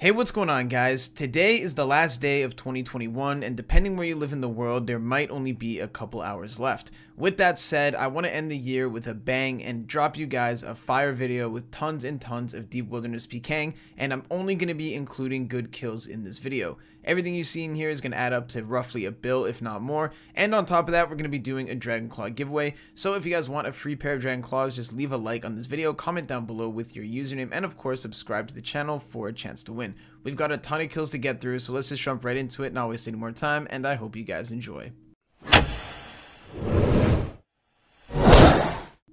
Hey, what's going on, guys? Today is the last day of 2021, and depending where you live in the world, there might only be a couple hours left. With that said, I want to end the year with a bang and drop you guys a fire video with tons and tons of Deep Wilderness PKing, and I'm only going to be including good kills in this video. Everything you see in here is going to add up to roughly a bill, if not more, and on top of that, we're going to be doing a Dragon Claw giveaway. So if you guys want a free pair of Dragon Claws, just leave a like on this video, comment down below with your username, and of course, subscribe to the channel for a chance to win. We've got a ton of kills to get through, so let's just jump right into it, not waste any more time, and I hope you guys enjoy.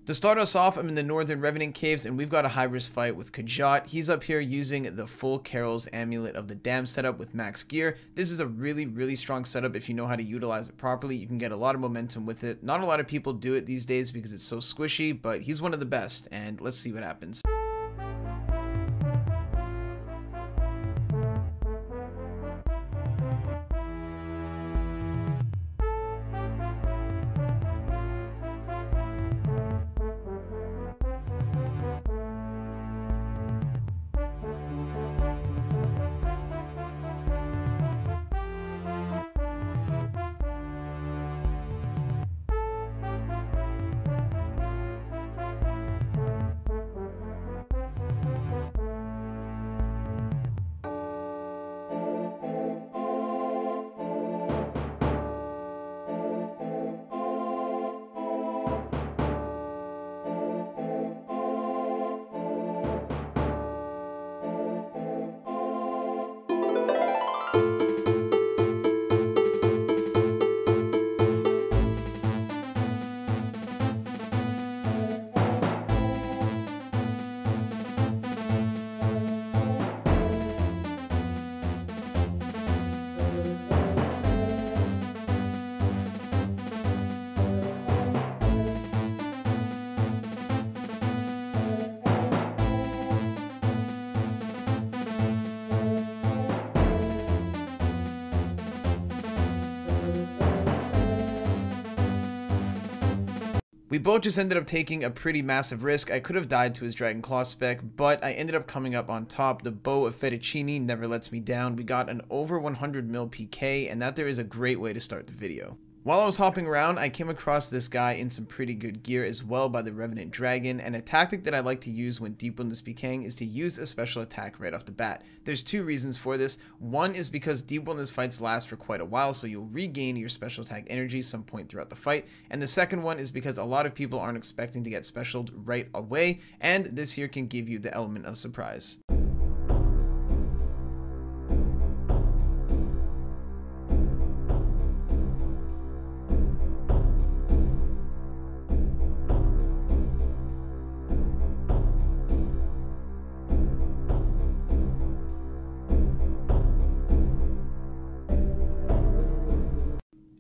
To start us off, I'm in the northern Revenant caves, and we've got a high-risk fight with Kajat. He's up here using the full Carol's Amulet of the Dam setup with max gear. This is a really strong setup if you know how to utilize it properly. You can get a lot of momentum with it. Not a lot of people do it these days because it's so squishy, but he's one of the best, and let's see what happens. We both just ended up taking a pretty massive risk. I could have died to his Dragon Claw spec, but I ended up coming up on top. The Bow of Fettuccine never lets me down. We got an over 100 mil PK, and that there is a great way to start the video. While I was hopping around, I came across this guy in some pretty good gear as well by the Revenant Dragon, and a tactic that I like to use when Deep Wilderness PKing is to use a special attack right off the bat. There's two reasons for this. One is because Deep Wilderness fights last for quite a while, so you'll regain your special attack energy some point throughout the fight, and the second one is because a lot of people aren't expecting to get specialed right away, and this here can give you the element of surprise.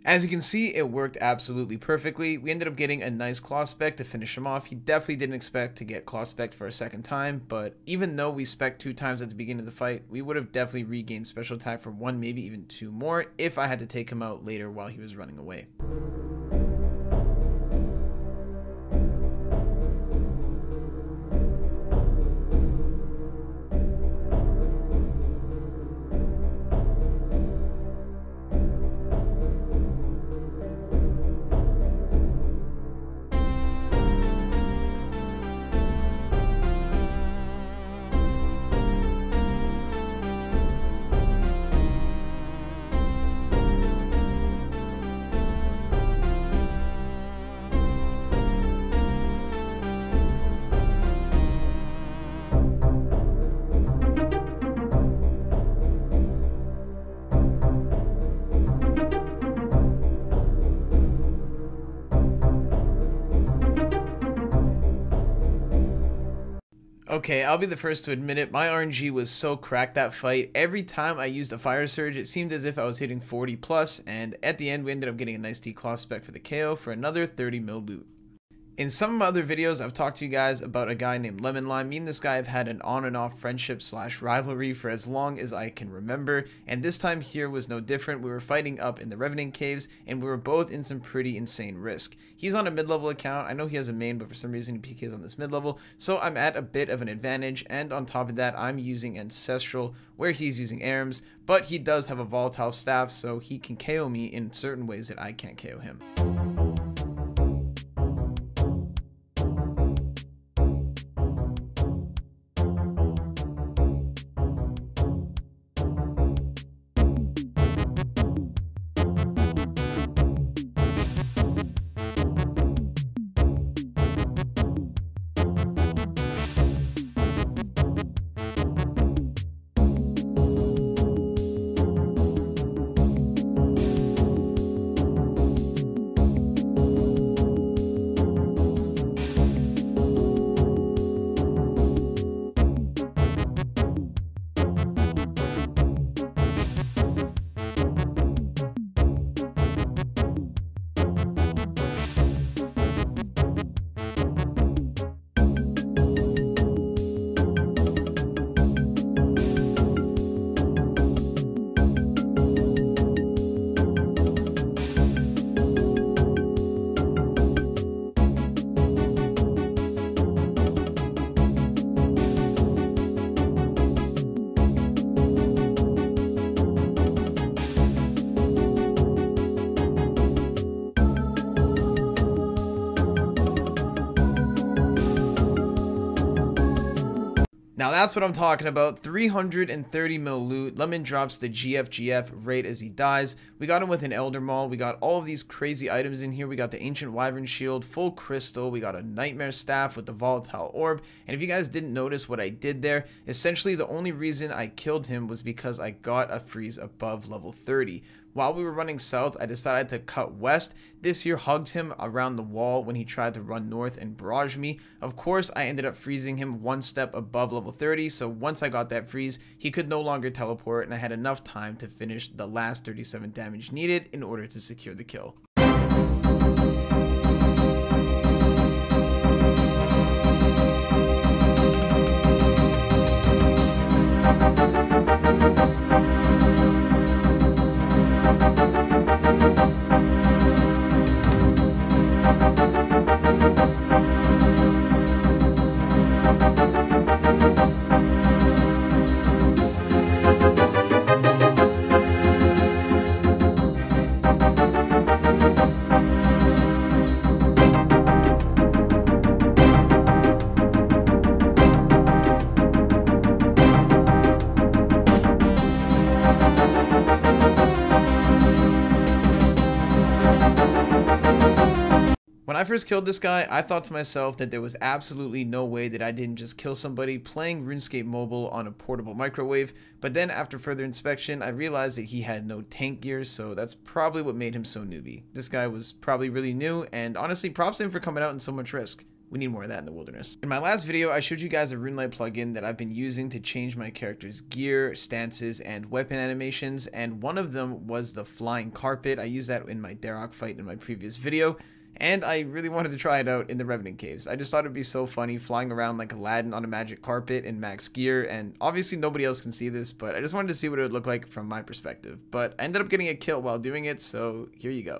As you can see, it worked absolutely perfectly. We ended up getting a nice claw spec to finish him off. He definitely didn't expect to get claw spec for a second time, but even though we spec 2 times at the beginning of the fight, we would have definitely regained special attack for 1, maybe even 2 more if I had to take him out later while he was running away. Okay, I'll be the first to admit it, my RNG was so cracked that fight. Every time I used a Fire Surge, it seemed as if I was hitting 40 plus, and at the end we ended up getting a nice D-Claw spec for the KO for another 30 mil loot. In some other videos, I've talked to you guys about a guy named Lemon Lime. Me and this guy have had an on and off friendship / rivalry for as long as I can remember, and this time here was no different. We were fighting up in the Revenant caves, and we were both in some pretty insane risk. He's on a mid-level account. I know he has a main, but for some reason he PKs on this mid-level, so I'm at a bit of an advantage, and on top of that, I'm using Ancestral, where he's using Arms, but he does have a volatile staff, so he can KO me in certain ways that I can't KO him. Now that's what I'm talking about. 330 mil loot. Lemon drops the GF right as he dies. We got him with an Elder Maul. We got all of these crazy items in here. We got the Ancient Wyvern Shield, full crystal. We got a Nightmare Staff with the Volatile Orb. And if you guys didn't notice what I did there, essentially the only reason I killed him was because I got a freeze above level 30. While we were running south, I decided to cut west. This here hugged him around the wall when he tried to run north and barrage me. Of course, I ended up freezing him one step above level 30, so once I got that freeze, he could no longer teleport, and I had enough time to finish the last 37 damage needed in order to secure the kill. When I first killed this guy, I thought to myself that there was absolutely no way that I didn't just kill somebody playing RuneScape Mobile on a portable microwave, but then after further inspection, I realized that he had no tank gear, so that's probably what made him so newbie. This guy was probably really new, and honestly, props to him for coming out in so much risk. We need more of that in the wilderness. In my last video, I showed you guys a RuneLite plugin that I've been using to change my character's gear, stances, and weapon animations, and one of them was the flying carpet. I used that in my Darok fight in my previous video, and I really wanted to try it out in the Revenant caves. I just thought it'd be so funny flying around like Aladdin on a magic carpet in max gear, and obviously nobody else can see this, but I just wanted to see what it would look like from my perspective. But I ended up getting a kill while doing it, so here you go.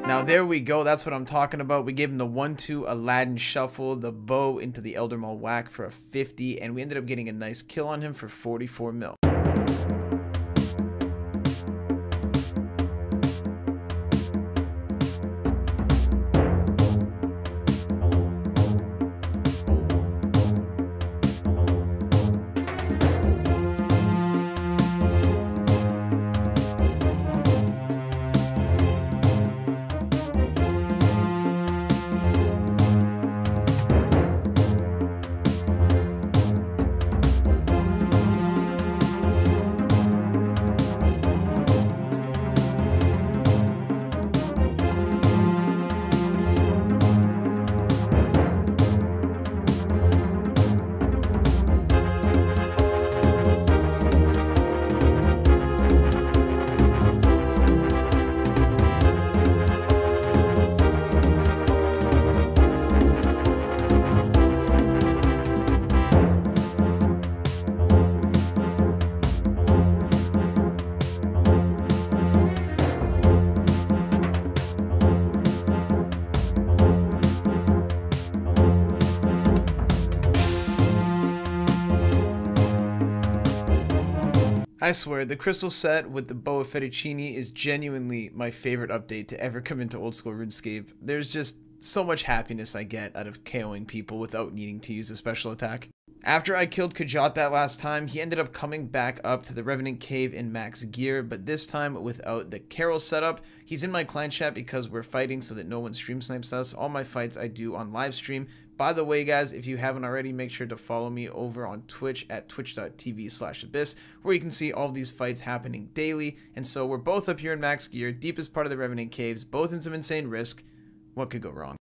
Now there we go, that's what I'm talking about. We gave him the 1-2 Aladdin shuffle, the bow into the Elder Maul whack for a 50, and we ended up getting a nice kill on him for 44 mil. I swear, the crystal set with the bow of fettuccine is genuinely my favorite update to ever come into old school RuneScape. There's just so much happiness I get out of KOing people without needing to use a special attack. After I killed Kajat that last time, he ended up coming back up to the Revenant cave in max gear, but this time without the Carol setup. He's in my clan chat because we're fighting so that no one stream snipes us. All my fights I do on live stream. By the way, guys, if you haven't already, make sure to follow me over on Twitch at twitch.tv/abyss, where you can see all of these fights happening daily. And so we're both up here in max gear, deepest part of the Revenant caves, both in some insane risk. What could go wrong?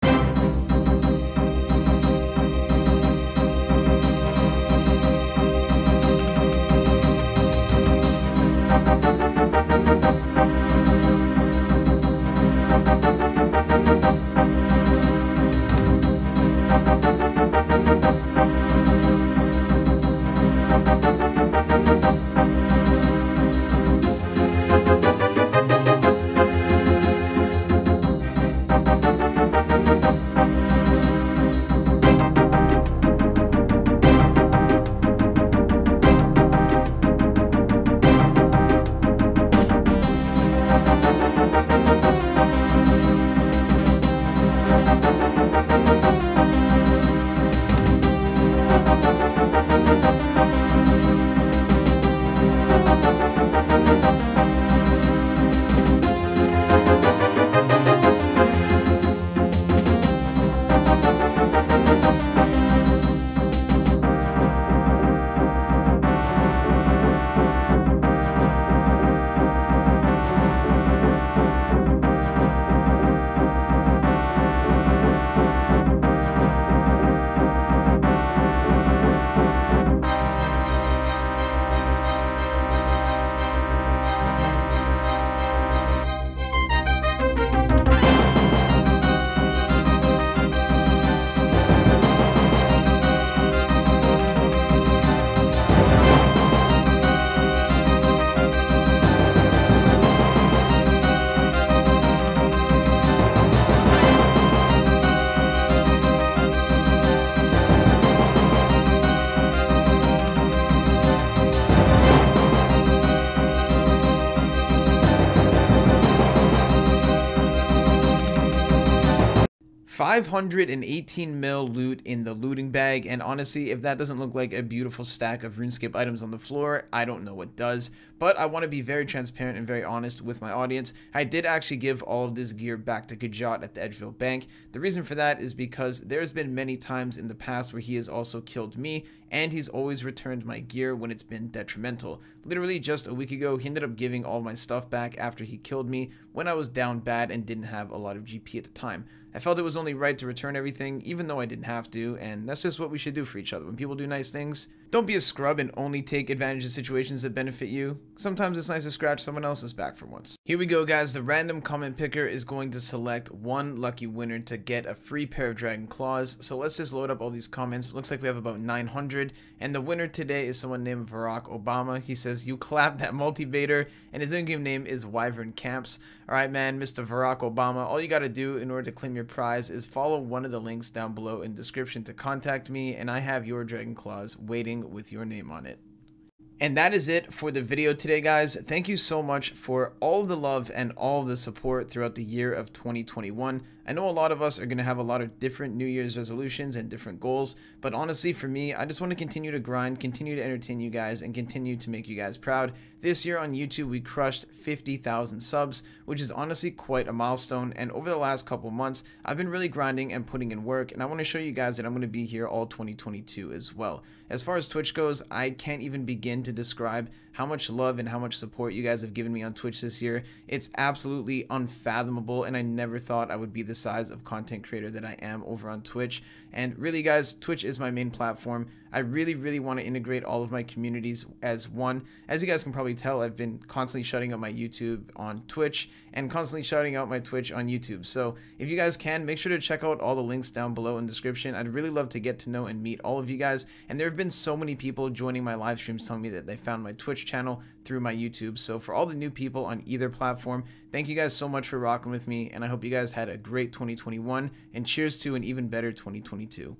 518 mil loot in the looting bag, and honestly, if that doesn't look like a beautiful stack of RuneScape items on the floor, I don't know what does. But I want to be very transparent and very honest with my audience. I did actually give all of this gear back to Kajat at the Edgeville Bank. The reason for that is because there's been many times in the past where he has also killed me, and he's always returned my gear when it's been detrimental. Literally just a week ago, he ended up giving all my stuff back after he killed me when I was down bad and didn't have a lot of GP at the time. I felt it was only right to return everything, even though I didn't have to, and that's just what we should do for each other. When people do nice things, don't be a scrub and only take advantage of situations that benefit you. Sometimes it's nice to scratch someone else's back for once. Here we go, guys. The random comment picker is going to select one lucky winner to get a free pair of Dragon Claws. So let's just load up all these comments. It looks like we have about 900, and the winner today is someone named Barack Obama. He says, "You clapped that multi-baiter," and his in-game name is Wyvern Camps. Alright man, Mr. Barack Obama, all you gotta do in order to claim your prize is follow one of the links down below in the description to contact me, and I have your Dragon Claws waiting with your name on it. And that is it for the video today, guys. Thank you so much for all the love and all the support throughout the year of 2021. I know a lot of us are going to have a lot of different New Year's resolutions and different goals, but honestly for me, I just want to continue to grind, continue to entertain you guys, and continue to make you guys proud. This year on YouTube, we crushed 50,000 subs, which is honestly quite a milestone, and over the last couple months, I've been really grinding and putting in work, and I want to show you guys that I'm going to be here all 2022 as well. As far as Twitch goes, I can't even begin to describe how much love and how much support you guys have given me on Twitch this year. It's absolutely unfathomable, and I never thought I would be the size of content creator that I am over on Twitch. And really guys, Twitch is my main platform. I really want to integrate all of my communities as one. As you guys can probably tell, I've been constantly shutting up my YouTube on Twitch and constantly shouting out my Twitch on YouTube. So if you guys can, make sure to check out all the links down below in the description. I'd really love to get to know and meet all of you guys. And there have been so many people joining my live streams telling me that they found my Twitch channel through my YouTube. So for all the new people on either platform, thank you guys so much for rocking with me, and I hope you guys had a great 2021, and cheers to an even better 2022.